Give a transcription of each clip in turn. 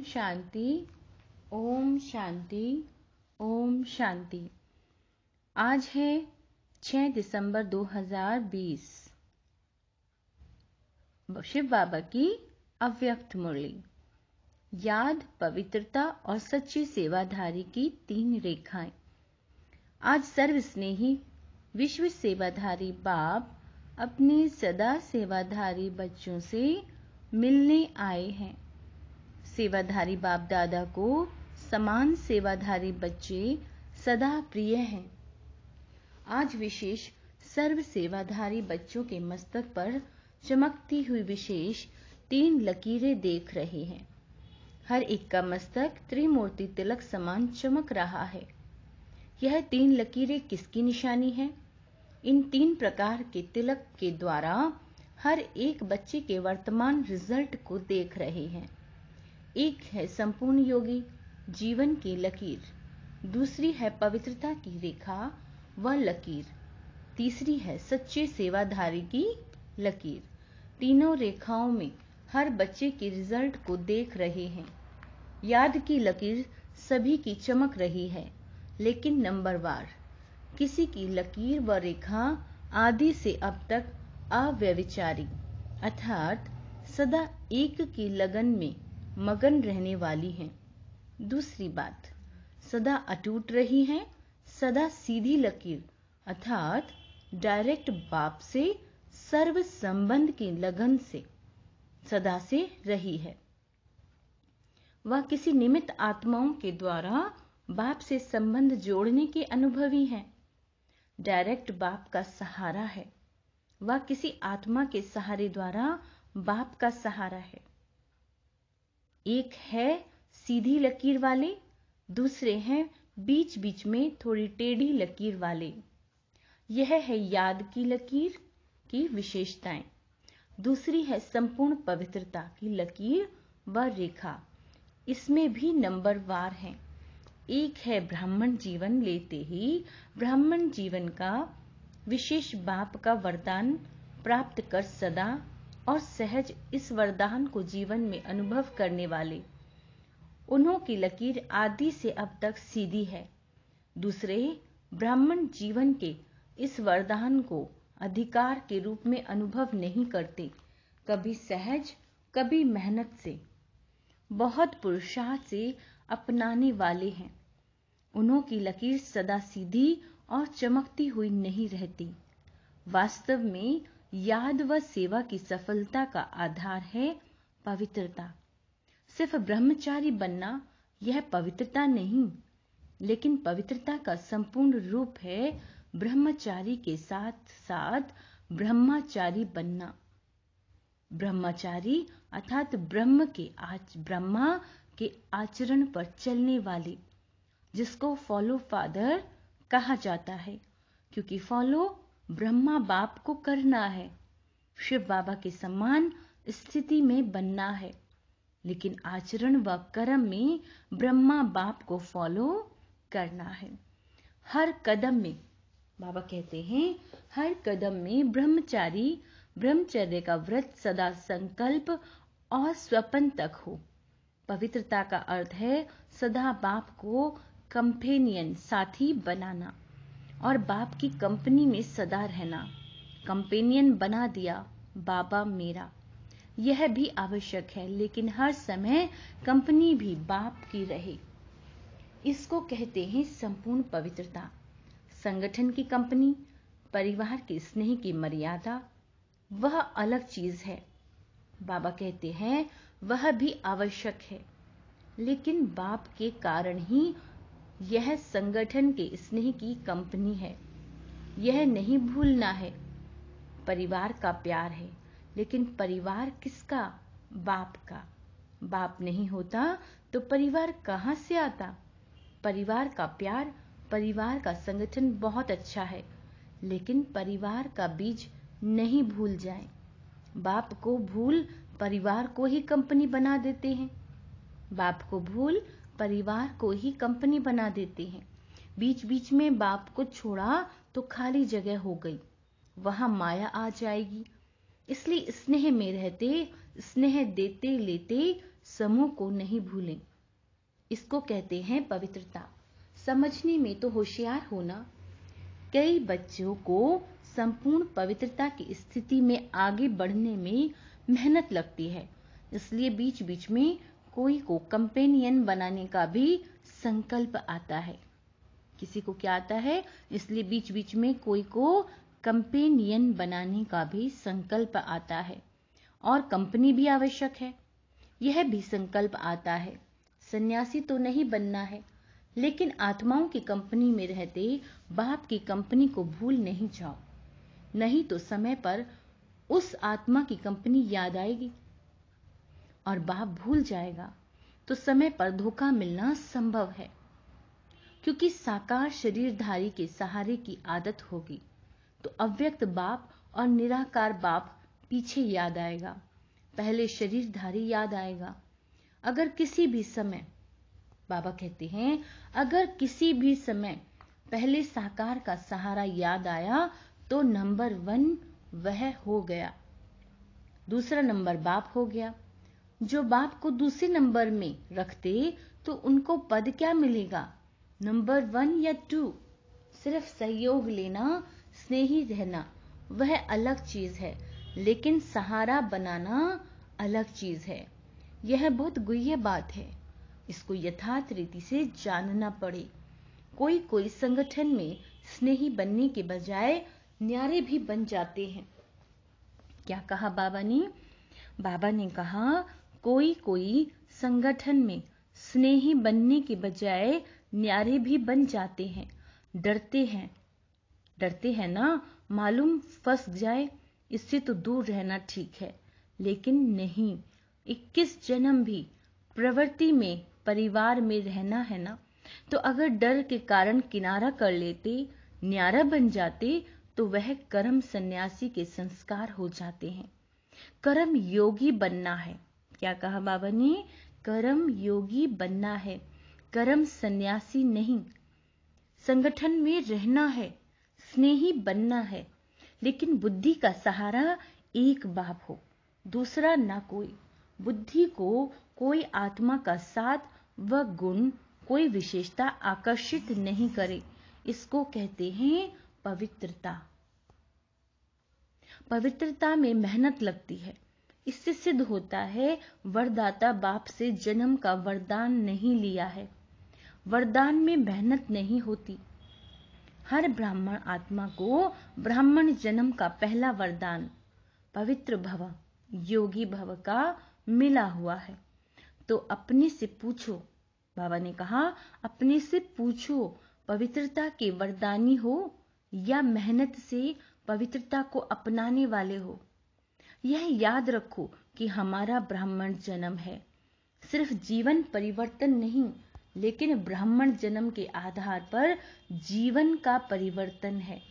शांति, ओम शांति, ओम शांति। आज है 6 दिसंबर 2020। शिव बाबा की अव्यक्त मुरली। याद, पवित्रता और सच्ची सेवाधारी की 3 रेखाएं। आज सर्वस्नेही विश्व सेवाधारी बाप अपने सदा सेवाधारी बच्चों से मिलने आए हैं। सेवाधारी बाप दादा को समान सेवाधारी बच्चे सदा प्रिय हैं। आज विशेष सर्व सेवाधारी बच्चों के मस्तक पर चमकती हुई विशेष 3 लकीरें देख रहे हैं। हर एक का मस्तक त्रिमूर्ति तिलक समान चमक रहा है। यह 3 लकीरें किसकी निशानी है? इन 3 प्रकार के तिलक के द्वारा हर एक बच्चे के वर्तमान रिजल्ट को देख रहे हैं। एक है संपूर्ण योगी जीवन की लकीर, दूसरी है पवित्रता की रेखा व लकीर, तीसरी है सच्चे सेवाधारी की लकीर। तीनों रेखाओं में हर बच्चे के रिजल्ट को देख रहे हैं। याद की लकीर सभी की चमक रही है, लेकिन नंबरवार। किसी की लकीर व रेखा आदि से अब तक अव्यभिचारी अर्थात सदा एक की लगन में मगन रहने वाली हैं। दूसरी बात, सदा अटूट रही हैं, सदा सीधी लकीर अर्थात डायरेक्ट बाप से सर्व संबंध की लगन से सदा से रही है। वह किसी निमित्त आत्माओं के द्वारा बाप से संबंध जोड़ने के अनुभवी हैं। डायरेक्ट बाप का सहारा है। वह किसी आत्मा के सहारे द्वारा बाप का सहारा है। एक है सीधी लकीर वाले, दूसरे हैं बीच बीच में थोड़ी टेढ़ी लकीर वाले। यह है याद की लकीर की विशेषताएं। दूसरी है संपूर्ण पवित्रता की लकीर व रेखा। इसमें भी नंबरवार हैं। एक है ब्राह्मण जीवन लेते ही ब्राह्मण जीवन का विशेष बाप का वरदान प्राप्त कर सदा और सहज इस वरदान को जीवन में अनुभव करने वाले। उन्हों की लकीर आदि से अब तक सीधी है। दूसरे ब्राह्मण जीवन के इस वरदान को अधिकार के रूप में अनुभव नहीं करते, कभी सहज कभी मेहनत से, बहुत पुरुषार्थ से अपनाने वाले हैं। उन्हों की लकीर सदा सीधी और चमकती हुई नहीं रहती। वास्तव में याद व सेवा की सफलता का आधार है पवित्रता। सिर्फ ब्रह्मचारी बनना यह पवित्रता नहीं, लेकिन पवित्रता का संपूर्ण रूप है ब्रह्मचारी के साथ साथ ब्रह्मचारी बनना। ब्रह्मचारी अर्थात ब्रह्मा के आचरण पर चलने वाले, जिसको फॉलो फादर कहा जाता है, क्योंकि फॉलो ब्रह्मा बाप को करना है, शिव बाबा के समान स्थिति में बनना है, लेकिन आचरण व कर्म में ब्रह्मा बाप को फॉलो करना है। हर कदम में बाबा कहते हैं, हर कदम में ब्रह्मचारी ब्रह्मचर्य का व्रत सदा संकल्प और स्वपन तक हो। पवित्रता का अर्थ है सदा बाप को कंपेनियन साथी बनाना और बाप की कंपनी में सदा रहना। कंपेनियन बना दिया बाबा मेरा, यह भी आवश्यक है, लेकिन हर समय कंपनी भी बाप की रहे। इसको कहते हैं संपूर्ण पवित्रता। संगठन की कंपनी, परिवार के स्नेह की मर्यादा, वह अलग चीज है। बाबा कहते हैं वह भी आवश्यक है, लेकिन बाप के कारण ही यह संगठन के स्नेह की कंपनी है। यह नहीं भूलना है। परिवार का प्यार है, लेकिन परिवार किसका? बाप का। बाप नहीं होता तो परिवार कहां से आता? परिवार का प्यार, परिवार का संगठन बहुत अच्छा है, लेकिन परिवार का बीज नहीं भूल जाए। बाप को भूल परिवार को ही कंपनी बना देते हैं। बाप को भूल परिवार को ही कंपनी बना देते हैं। बीच बीच में बाप को छोड़ा तो खाली जगह हो गई, वहां माया आ जाएगी। इसलिए स्नेह में रहते, स्नेह देते लेते समूह को नहीं भूलें। इसको कहते हैं पवित्रता। समझने में तो होशियार होना। कई बच्चों को संपूर्ण पवित्रता की स्थिति में आगे बढ़ने में मेहनत लगती है, इसलिए बीच बीच में कोई को कंपेनियन बनाने का भी संकल्प आता है। किसी को क्या आता है? इसलिए बीच बीच में कोई को कंपेनियन बनाने का भी संकल्प आता है। और कंपनी भी आवश्यक है, यह भी संकल्प आता है। सन्यासी तो नहीं बनना है, लेकिन आत्माओं की कंपनी में रहते बाप की कंपनी को भूल नहीं जाओ, नहीं तो समय पर उस आत्मा की कंपनी याद आएगी और बाप भूल जाएगा, तो समय पर धोखा मिलना संभव है। क्योंकि साकार शरीरधारी के सहारे की आदत होगी तो अव्यक्त बाप और निराकार बाप पीछे याद आएगा, पहले शरीरधारी याद आएगा। अगर किसी भी समय, बाबा कहते हैं, अगर किसी भी समय पहले साकार का सहारा याद आया तो नंबर 1 वह हो गया, दूसरा नंबर बाप हो गया। जो बाप को दूसरे नंबर में रखते तो उनको पद क्या मिलेगा? नंबर 1 या 2? सिर्फ सहयोग लेना, स्नेही रहना वह अलग चीज है, लेकिन सहारा बनाना अलग चीज है। यह बहुत गुह्य बात है, इसको यथार्थ रीति से जानना पड़े। कोई कोई संगठन में स्नेही बनने के बजाय न्यारे भी बन जाते हैं। क्या कहा बाबा ने? बाबा ने कहा कोई कोई संगठन में स्नेही बनने के बजाय न्यारे भी बन जाते हैं। डरते हैं ना, मालूम फंस जाए, इससे तो दूर रहना ठीक है। लेकिन नहीं, 21 जन्म भी प्रवृत्ति में परिवार में रहना है ना, तो अगर डर के कारण किनारा कर लेते, न्यारा बन जाते, तो वह कर्म सन्यासी के संस्कार हो जाते हैं। कर्म योगी बनना है। क्या कहा बाबा ने? कर्म योगी बनना है, कर्म सन्यासी नहीं। संगठन में रहना है, स्नेही बनना है, लेकिन बुद्धि का सहारा एक बाप हो, दूसरा ना कोई। बुद्धि को कोई आत्मा का साथ व गुण, कोई विशेषता आकर्षित नहीं करे, इसको कहते हैं पवित्रता। पवित्रता में मेहनत लगती है। इससे सिद्ध होता है वरदाता बाप से जन्म का वरदान नहीं लिया है। वरदान में मेहनत नहीं होती। हर ब्राह्मण आत्मा को ब्राह्मण जन्म का पहला वरदान पवित्र भव, योगी भव का मिला हुआ है। तो अपने से पूछो, बाबा ने कहा अपने से पूछो, पवित्रता के वरदानी हो या मेहनत से पवित्रता को अपनाने वाले हो। यह याद रखो कि हमारा ब्राह्मण जन्म है, सिर्फ जीवन परिवर्तन नहीं, लेकिन ब्राह्मण जन्म के आधार पर जीवन का परिवर्तन है।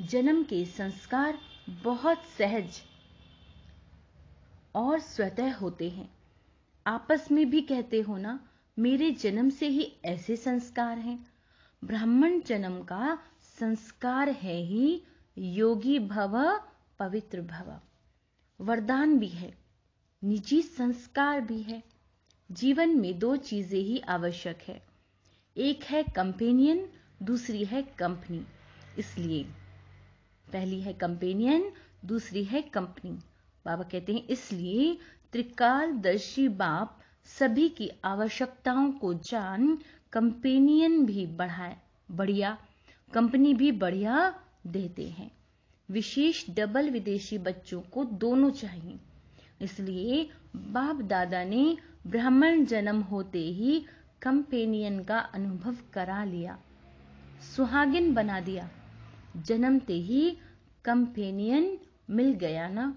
जन्म के संस्कार बहुत सहज और स्वतः होते हैं। आपस में भी कहते हो ना, मेरे जन्म से ही ऐसे संस्कार हैं। ब्राह्मण जन्म का संस्कार है ही योगी भव, पवित्र भव। वरदान भी है, निजी संस्कार भी है। जीवन में 2 चीजें ही आवश्यक है, एक है कंपेनियन, दूसरी है कंपनी। इसलिए पहली है कंपेनियन, दूसरी है कंपनी। बाबा कहते हैं इसलिए त्रिकालदर्शी बाप सभी की आवश्यकताओं को जान कंपेनियन भी बढ़िया, कंपनी भी बढ़िया देते हैं। विशेष डबल विदेशी बच्चों को दोनों चाहिए। इसलिए बाप दादा ने ब्राह्मण जन्म होते ही कंपेनियन का अनुभव करा लिया, सुहागिन बना दिया। जन्मते ही कंपेनियन मिल गया ना,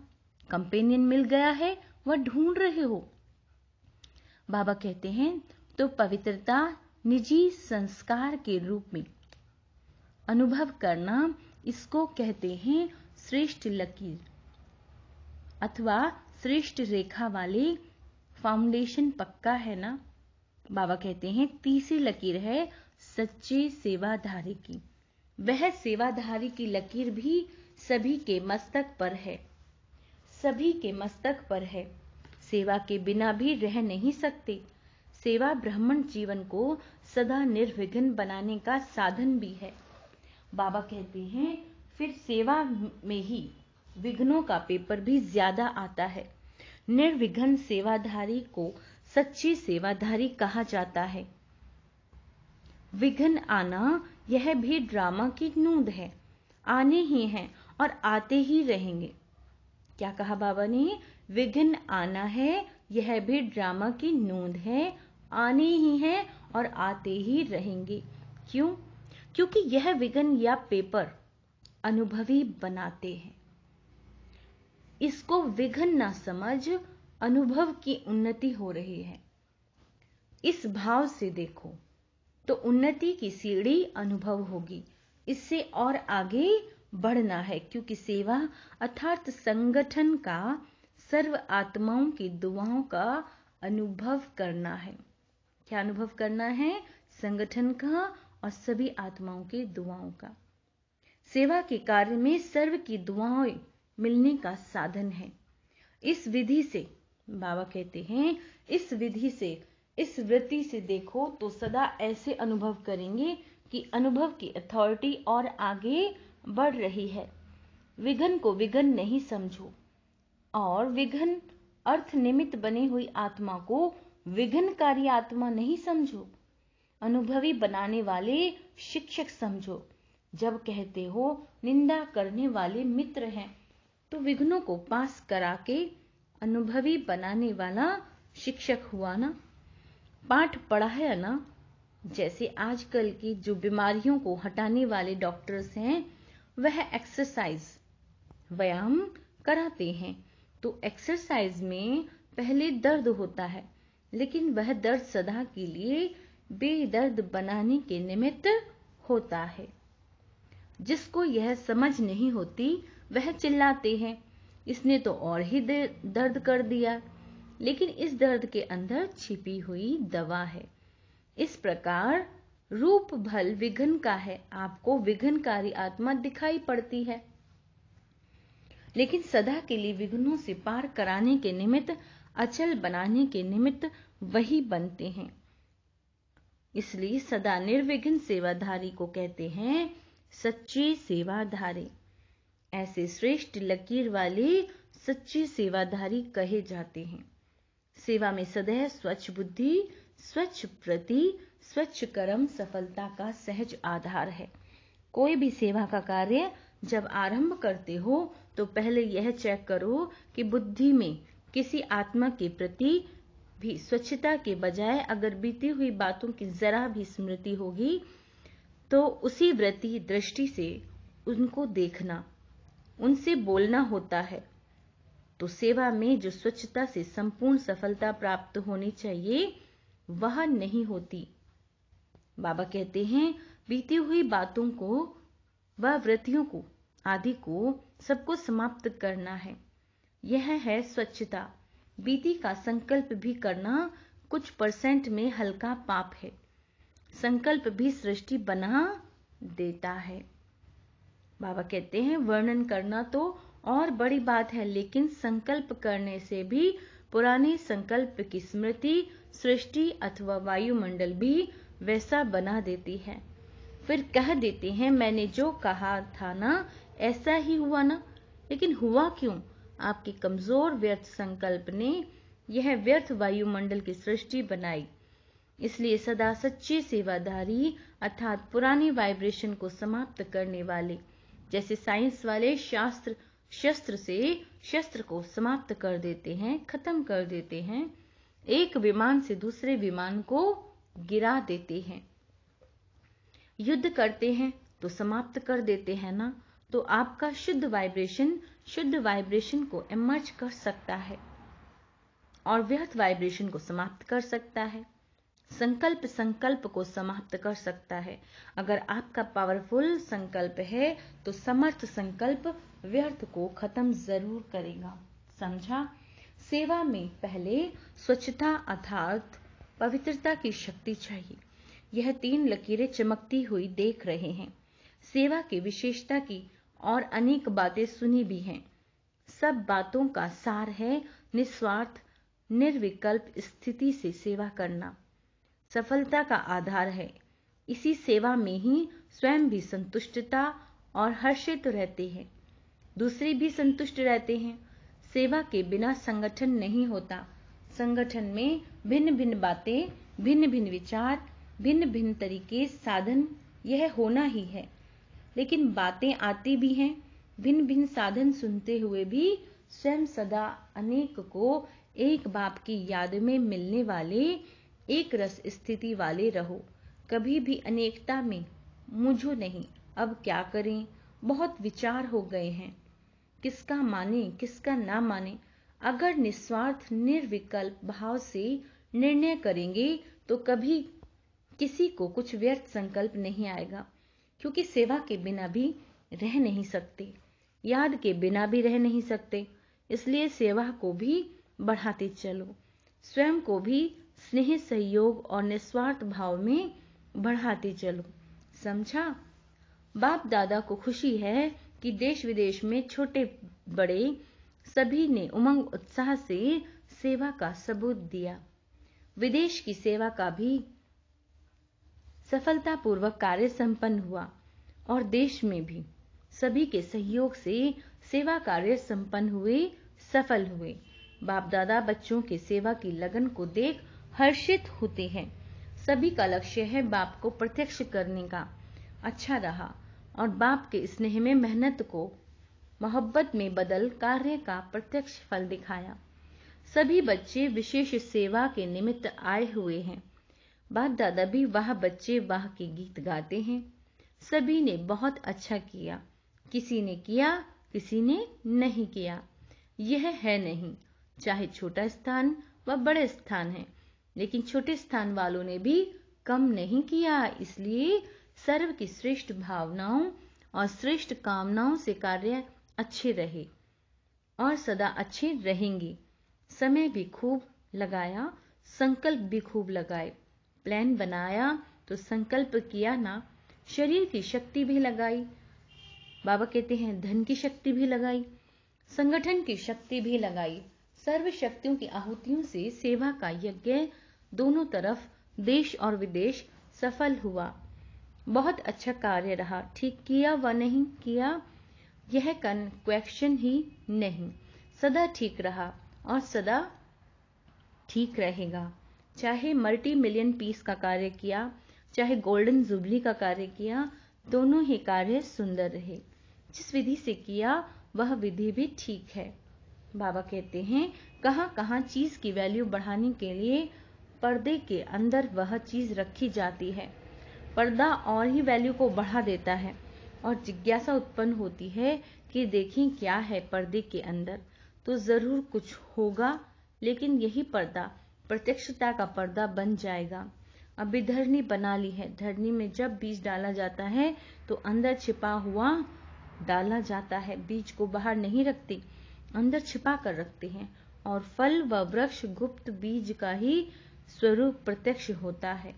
कंपेनियन मिल गया है, वह ढूंढ रहे हो। बाबा कहते हैं तो पवित्रता निजी संस्कार के रूप में अनुभव करना, इसको कहते हैं श्रेष्ठ लकीर अथवा श्रेष्ठ रेखा वाले फाउंडेशन पक्का है ना। बाबा कहते हैं तीसरी लकीर है सच्चे सेवाधारी की। वह सेवाधारी की लकीर भी सभी के मस्तक पर है, सभी के मस्तक पर है। सेवा के बिना भी रह नहीं सकते। सेवा ब्राह्मण जीवन को सदा निर्विघ्न बनाने का साधन भी है। बाबा कहते हैं फिर सेवा में ही विघ्नों का पेपर भी ज्यादा आता है। निर्विघ्न सेवाधारी को सच्ची सेवाधारी कहा जाता है। विघ्न आना यह भी ड्रामा की नूंद है, आने ही हैं और आते ही रहेंगे। क्या कहा बाबा ने? विघ्न आना है, यह भी ड्रामा की नूंद है, आने ही हैं और आते ही रहेंगे। क्यों? क्योंकि यह विघ्न या पेपर अनुभवी बनाते हैं। इसको विघ्न ना समझ, अनुभव की उन्नति हो रही है। इस भाव से देखो तो उन्नति की सीढ़ी अनुभव होगी। इससे और आगे बढ़ना है, क्योंकि सेवा अर्थात संगठन का सर्व आत्माओं की दुआओं का अनुभव करना है। क्या अनुभव करना है? संगठन का और सभी आत्माओं की दुआओं का। सेवा के कार्य में सर्व की दुआएं मिलने का साधन है। इस विधि से बाबा कहते हैं, इस विधि से, इस वृत्ति से देखो तो सदा ऐसे अनुभव करेंगे कि अनुभव की अथॉरिटी और आगे बढ़ रही है। विघ्न को विघ्न नहीं समझो और विघ्न अर्थ निमित्त बनी हुई आत्मा को विघ्नकारी आत्मा नहीं समझो। अनुभवी बनाने वाले शिक्षक समझो। जब कहते हो निंदा करने वाले मित्र हैं, तो विघ्नों को पास करा के अनुभवी बनाने वाला शिक्षक हुआ ना। पाठ पढ़ा है ना। जैसे आजकल की जो बीमारियों को हटाने वाले डॉक्टर्स हैं, वह एक्सरसाइज व्यायाम कराते हैं। तो एक्सरसाइज में पहले दर्द होता है, लेकिन वह दर्द सदा के लिए बेदर्द बनाने के निमित्त होता है। जिसको यह समझ नहीं होती वह चिल्लाते हैं, इसने तो और ही दर्द कर दिया, लेकिन इस दर्द के अंदर छिपी हुई दवा है। इस प्रकार रूप भल विघ्न का है, आपको विघ्नकारी आत्मा दिखाई पड़ती है, लेकिन सदा के लिए विघ्नों से पार कराने के निमित्त, अचल बनाने के निमित्त वही बनते हैं। इसलिए सदा निर्विघ्न सेवाधारी को कहते हैं सच्ची सेवाधारी। ऐसे श्रेष्ठ लकीर वाले सच्चे सेवाधारी कहे जाते हैं। सेवा में सदैव स्वच्छ बुद्धि, स्वच्छ प्रति, स्वच्छ कर्म सफलता का सहज आधार है। कोई भी सेवा का कार्य जब आरंभ करते हो तो पहले यह चेक करो कि बुद्धि में किसी आत्मा के प्रति भी स्वच्छता के बजाय अगर बीती हुई बातों की जरा भी स्मृति होगी तो उसी वृत्ति दृष्टि से उनको देखना, उनसे बोलना होता है। तो सेवा में जो स्वच्छता से संपूर्ण सफलता प्राप्त होनी चाहिए वह नहीं होती। बाबा कहते हैं बीती हुई बातों को व वृत्तियों को आदि को सबको समाप्त करना है। यह है स्वच्छता। बीती का संकल्प भी करना कुछ % में हल्का पाप है। संकल्प भी सृष्टि बना देता है। बाबा कहते हैं वर्णन करना तो और बड़ी बात है, लेकिन संकल्प करने से भी पुराने संकल्प की स्मृति सृष्टि अथवा वायुमंडल भी वैसा बना देती है। फिर कह देते हैं मैंने जो कहा था ना ऐसा ही हुआ ना, लेकिन हुआ क्यों? आपके कमजोर व्यर्थ संकल्प ने यह व्यर्थ वायुमंडल की सृष्टि बनाई। इसलिए सदा सच्चे सेवाधारी अर्थात पुराने वाइब्रेशन को समाप्त करने वाले, जैसे साइंस वाले शस्त्र से शस्त्र को समाप्त कर देते हैं, खत्म कर देते हैं, एक विमान से दूसरे विमान को गिरा देते हैं, युद्ध करते हैं तो समाप्त कर देते हैं ना। तो आपका शुद्ध वाइब्रेशन को इमर्ज कर सकता है और व्यर्थ वाइब्रेशन को समाप्त कर सकता है। संकल्प को समाप्त कर सकता है। अगर आपका पावरफुल संकल्प है तो समर्थ संकल्प व्यर्थ को खत्म जरूर करेगा। समझा? सेवा में पहले स्वच्छता अर्थात पवित्रता की शक्ति चाहिए। यह 3 लकीरें चमकती हुई देख रहे हैं। सेवा की विशेषता की और अनेक बातें सुनी भी हैं। सब बातों का सार है निस्वार्थ निर्विकल्प स्थिति से सेवा करना सफलता का आधार है। इसी सेवा में ही स्वयं भी संतुष्टता और हर्षित रहते हैं, दूसरे भी संतुष्ट रहते हैं। सेवा के बिना संगठन नहीं होता। संगठन में भिन्न भिन्न बातें, भिन्न भिन्न विचार, भिन्न भिन्न तरीके, साधन, यह होना ही है। लेकिन बातें आती भी हैं, भिन्न भिन्न साधन सुनते हुए भी स्वयं सदा अनेक को एक बाप की याद में मिलने वाले एक रस स्थिति वाले रहो। कभी भी अनेकता में मुझो नहीं। अब क्या करें, बहुत विचार हो गए हैं, किसका माने किसका ना माने। अगर निस्वार्थ निर्विकल्प भाव से निर्णय करेंगे तो कभी किसी को कुछ व्यर्थ संकल्प नहीं आएगा, क्योंकि सेवा के बिना भी रह नहीं सकते, याद के बिना भी रह नहीं सकते। इसलिए सेवा को भी बढ़ाते चलो, स्वयं को भी स्नेह, सहयोग और निस्वार्थ भाव में बढ़ाते चलो। समझा? बाप दादा को खुशी है कि देश विदेश में छोटे बड़े सभी ने उमंग उत्साह से सेवा का सबूत दिया। विदेश की सेवा का भी सफलतापूर्वक कार्य संपन्न हुआ और देश में भी सभी के सहयोग से सेवा कार्य संपन्न हुए, सफल हुए। बाप दादा बच्चों के सेवा की लगन को देख हर्षित होते हैं। सभी का लक्ष्य है बाप को प्रत्यक्ष करने का। अच्छा रहा और बाप के स्नेह में मेहनत को मोहब्बत में बदल कार्य का प्रत्यक्ष फल दिखाया। सभी बच्चे विशेष सेवा के निमित्त आए हुए हैं। बाप दादा भी वाह बच्चे वाह के गीत गाते हैं। सभी ने बहुत अच्छा किया, किसी ने किया, किसी ने नहीं किया, यह है नहीं। चाहे छोटा स्थान व बड़े स्थान है, लेकिन छोटे स्थान वालों ने भी कम नहीं किया। इसलिए सर्व की श्रेष्ठ भावनाओं और श्रेष्ठ कामनाओं से कार्य अच्छे रहे और सदा अच्छे रहेंगे। समय भी खूब लगाया, संकल्प भी खूब लगाए। प्लान बनाया तो संकल्प किया ना, शरीर की शक्ति भी लगाई। बाबा कहते हैं धन की शक्ति भी लगाई, संगठन की शक्ति भी लगाई। सर्व शक्तियों की आहुतियों से सेवा का यज्ञ दोनों तरफ, देश और विदेश, सफल हुआ। बहुत अच्छा कार्य रहा। ठीक किया व नहीं किया, यह क्वेश्चन ही नहीं। सदा ठीक रहा और सदा ठीक रहेगा। चाहे मल्टी मिलियन पीस का कार्य किया, चाहे गोल्डन जुबली का कार्य किया, दोनों ही कार्य सुंदर रहे। जिस विधि से किया वह विधि भी ठीक है। बाबा कहते हैं कहाँ कहाँ चीज की वैल्यू बढ़ाने के लिए पर्दे के अंदर वह चीज रखी जाती है। पर्दा और ही वैल्यू को बढ़ा देता है और जिज्ञासा उत्पन्न होती है कि देखें क्या है पर्दे के अंदर, तो जरूर कुछ होगा। लेकिन यही पर्दा प्रत्यक्षता का पर्दा बन जाएगा। अभी धरनी बना ली है, धरनी में जब बीज डाला जाता है तो अंदर छिपा हुआ डाला जाता है। बीज को बाहर नहीं रखते, अंदर छिपा कर रखते हैं और फल व वृक्ष गुप्त बीज का ही स्वरूप प्रत्यक्ष होता है।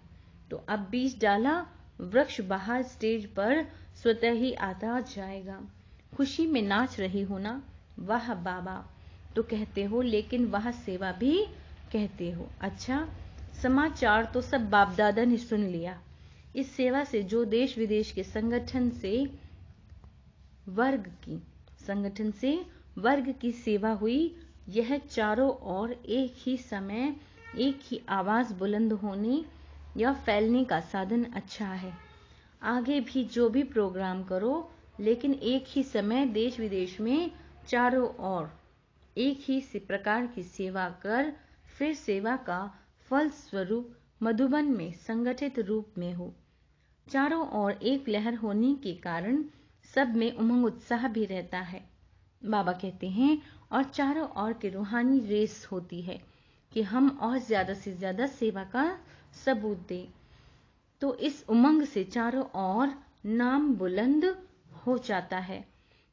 तो अब बीज डाला, वृक्ष बाहर स्टेज पर स्वतः ही आता जाएगा। खुशी में नाच रही हो ना, वाह बाबा तो कहते हो, लेकिन वह सेवा भी कहते हो। अच्छा, समाचार तो सब बाप दादा ने सुन लिया। इस सेवा से जो देश विदेश के संगठन से वर्ग की सेवा हुई, यह चारों ओर एक ही समय एक ही आवाज बुलंद होने या फैलने का साधन अच्छा है। आगे भी जो भी प्रोग्राम करो, लेकिन एक ही समय देश विदेश में चारों ओर एक ही प्रकार की सेवा कर, फिर सेवा का फल स्वरूप मधुबन में संगठित रूप में हो। चारों ओर एक लहर होने के कारण सब में उमंग उत्साह भी रहता है। बाबा कहते हैं और चारों ओर की रूहानी रेस होती है कि हम और ज्यादा से ज्यादा सेवा का सबूत दें। तो इस उमंग से चारों ओर नाम बुलंद हो जाता है।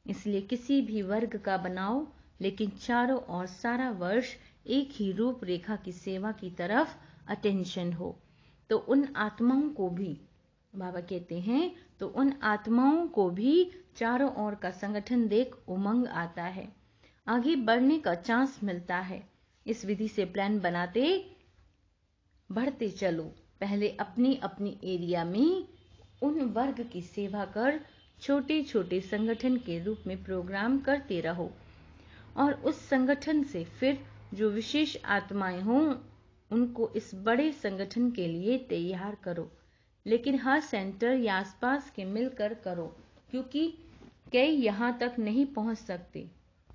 इसलिए किसी भी वर्ग का बनाओ, लेकिन चारों ओर सारा वर्ष एक ही रूप रेखा की सेवा की तरफ अटेंशन हो। तो उन आत्माओं को भी बाबा कहते हैं, तो उन आत्माओं को भी चारों ओर का संगठन देख उमंग आता है, आगे बढ़ने का चांस मिलता है। इस विधि से प्लान बनाते बढ़ते चलो। पहले अपनी अपनी एरिया में उन वर्ग की सेवा कर छोटे छोटे संगठन के रूप में प्रोग्राम करते रहो और उस संगठन से फिर जो विशेष आत्माएं हों उनको इस बड़े संगठन के लिए तैयार करो। लेकिन हर सेंटर या आसपास के मिलकर करो, क्योंकि कई यहाँ तक नहीं पहुंच सकते।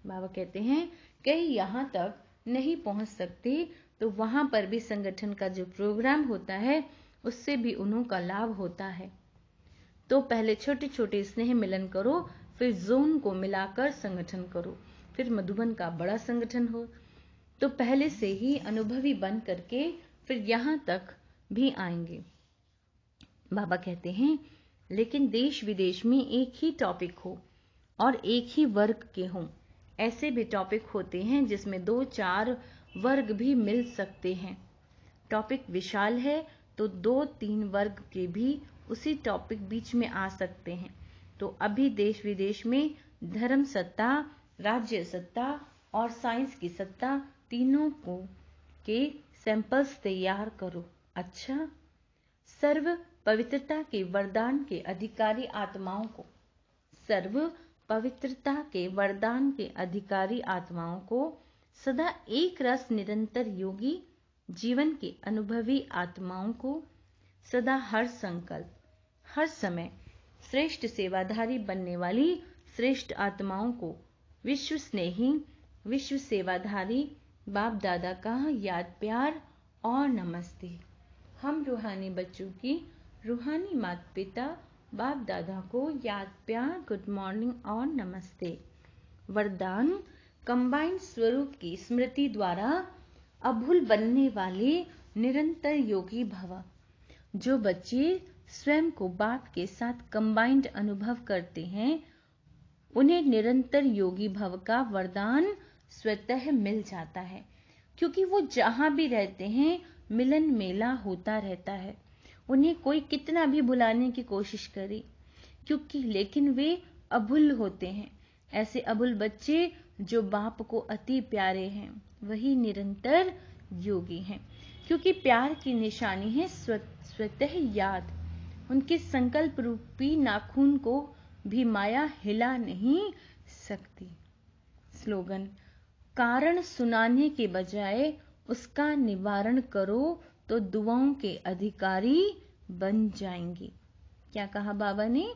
बाबा कहते हैं कई यहाँ तक नहीं पहुंच सकते, तो वहां पर भी संगठन का जो प्रोग्राम होता है उससे भी उन्हों का लाभ होता है। तो पहले छोटे छोटे स्नेह मिलन करो, फिर जोन को मिलाकर संगठन करो, फिर मधुबन का बड़ा संगठन हो। तो पहले से ही अनुभवी बन करके फिर यहाँ तक भी आएंगे। बाबा कहते हैं लेकिन देश विदेश में एक ही टॉपिक हो और एक ही वर्ग के हों। ऐसे भी टॉपिक होते हैं जिसमें 2-4 वर्ग भी मिल सकते हैं। टॉपिक विशाल है तो 2-3 वर्ग के भी उसी टॉपिक बीच में आ सकते हैं। तो अभी देश विदेश में धर्म सत्ता, राज्य सत्ता और साइंस की सत्ता तीनों को के सैंपल्स तैयार करो। अच्छा, सर्व पवित्रता के वरदान के अधिकारी आत्माओं को सदा एक रस निरंतर योगी जीवन के अनुभवी आत्माओं को सदा हर संकल्प हर समय श्रेष्ठ सेवाधारी बनने वाली श्रेष्ठ आत्माओं को विश्व स्नेही विश्व सेवाधारी बाप दादा का याद प्यार और नमस्ते। हम रूहानी बच्चों की रूहानी माता पिता बाप दादा को याद प्यार गुड मॉर्निंग और नमस्ते। वरदान कंबाइंड स्वरूप की स्मृति द्वारा अभूल बनने वाले निरंतर योगी भव। जो बच्चे स्वयं को बाप के साथ कंबाइंड अनुभव करते हैं उन्हें निरंतर योगी भव का वरदान स्वतः मिल जाता है, क्योंकि वो जहां भी रहते हैं मिलन मेला होता रहता है। उन्हें कोई कितना भी भुलाने की कोशिश करे, क्योंकि लेकिन वे अभुल होते हैं। ऐसे अभुल बच्चे जो बाप को अति प्यारे हैं वही निरंतर योगी हैं, क्योंकि प्यार की निशानी है स्वतः याद। उनके संकल्प रूपी नाखून को भी माया हिला नहीं सकती। स्लोगन, कारण सुनाने के बजाय उसका निवारण करो तो दुआओं के अधिकारी बन जाएंगे। क्या कहा बाबा ने?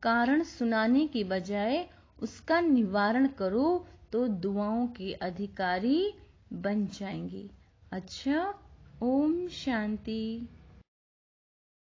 कारण सुनाने के बजाय उसका निवारण करो तो दुआओं के अधिकारी बन जाएंगे। अच्छा, ओम शांति।